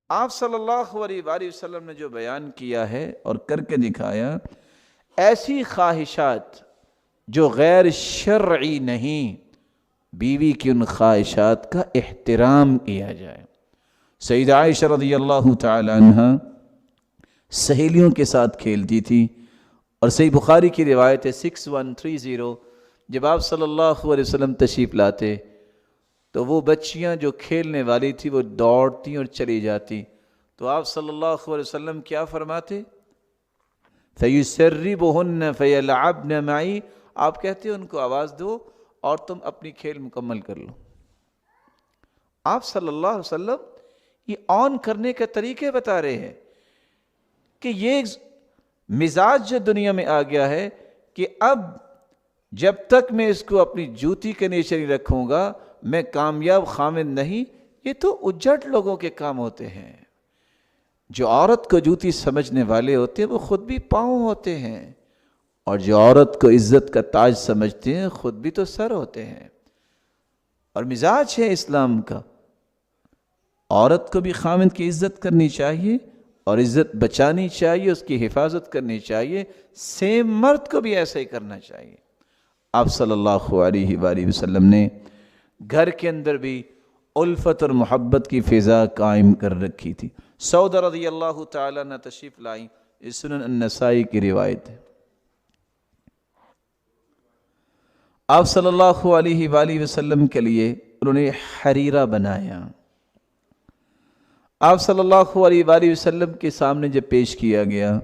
آپ صلی اللہ علیہ وآلہ وسلم نے جو بیان کیا ہے اور کر کے دکھایا، ایسی خواہشات جو غیر شرعی نہیں، بیوی کی ان خواہشات کا احترام کیا جائے۔ سیدہ عائشہ رضی اللہ تعالی عنہ سہیلیوں کے ساتھ کھیلتی تھی، اور صحیح بخاری کی روایت ہے 6130، جب آپ صلی اللہ علیہ وسلم تشریف لاتے تو وہ بچیاں جو کھیلنے والی تھی وہ دوڑتی اور چلی جاتی، تو آپ صلی اللہ علیہ وسلم کیا فرماتے؟ فَيُسَرِّبُهُنَّ فَيَلْعَبْنَ مَعِي، آپ کہتے ان کو آواز دو اور تم اپنی کھیل مکمل کر لو۔ آپ صلی اللہ علیہ وسلم یہ آن کرنے کے طریقے بتا رہے ہیں کہ یہ مزاج جو دنیا میں آ گیا ہے کہ اب جب تک میں اس کو اپنی جوتی کے نیچے نہیں رکھوں گا میں کامیاب خامد نہیں۔ یہ تو اجڑ لوگوں کے کام ہوتے ہیں۔ جو عورت کو جوتی سمجھنے والے ہوتے ہیں وہ خود بھی پاؤں ہوتے ہیں، اور جو عورت کو عزت کا تاج سمجھتے ہیں خود بھی تو سر ہوتے ہیں۔ اور مزاج ہے اسلام کا، عورت کو بھی خامد کی عزت کرنی چاہیے اور عزت بچانی چاہیے، اس کی حفاظت کرنی چاہیے، سیم مرد کو بھی ایسا ہی کرنا چاہیے۔ آپ صلی اللہ علیہ وآلہ وسلم نے گھر کے اندر بھی الفت اور محبت کی فضا قائم کر رکھی تھی۔ سودہ رضی اللہ تعالیٰ عنہ تشریف لائیں، اس سنن النسائی کی روایت ہے۔ آپ صلی اللہ علیہ وآلہ وسلم کے لیے انہوں نے حریرہ بنایا۔ آپ صلی اللہ علیہ وآلہ وسلم کے سامنے جب پیش کیا گیا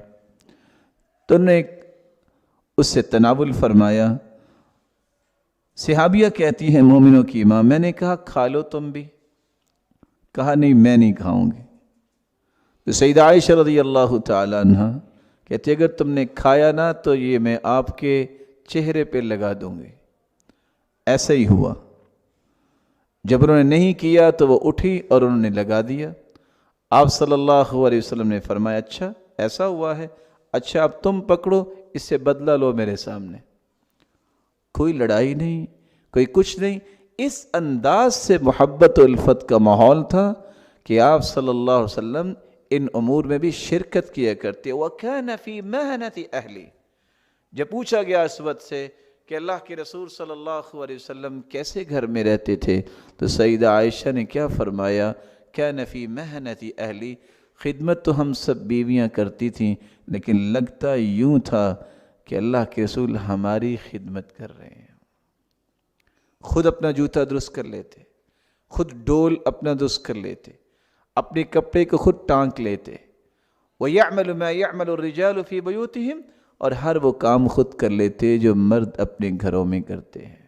تو انہوں نے اس سے تناول فرمایا۔ صحابیہ کہتی ہیں مومنوں کی ماں، میں نے کہا کھا لو تم بھی، کہا نہیں میں نہیں کھاؤں گی۔ تو سیدہ عائشہ رضی اللہ تعالی عنہ کہتی اگر تم نے کھایا نہ تو یہ میں آپ کے چہرے پہ لگا دوں گی۔ ایسا ہی ہوا، جب انہوں نے نہیں کیا تو وہ اٹھی اور انہوں نے لگا دیا۔ آپ صلی اللہ علیہ وسلم نے فرمایا اچھا ایسا ہوا ہے، اچھا اب تم پکڑو، اس سے بدلہ لو میرے سامنے۔ کوئی لڑائی نہیں، کوئی کچھ نہیں، اس انداز سے محبت و الفت کا ماحول تھا کہ آپ صلی اللہ علیہ وسلم ان امور میں بھی شرکت کیا کرتے۔ وَكَانَ فِي مَهْنَةِ أَهْلِ، جب پوچھا گیا اسود سے کہ اللہ کے رسول صلی اللہ علیہ وسلم کیسے گھر میں رہتے تھے، تو سیدہ عائشہ نے کیا فرمایا؟ كَانَ فِي مَهْنَةِ أَهْلِ، خدمت تو ہم سب بیویاں کرتی تھیں لیکن لگتا یوں تھا کہ اللہ کے رسول ہماری خدمت کر رہے ہیں۔ خود اپنا جوتا درست کر لیتے، خود ڈول اپنا درست کر لیتے، اپنے کپڑے کو خود ٹانک لیتے۔ وَيَعْمَلُ مَا يَعْمَلُ الرِّجَالُ فِي بُيُوتِهِمْ، اور ہر وہ کام خود کر لیتے جو مرد اپنے گھروں میں کرتے ہیں۔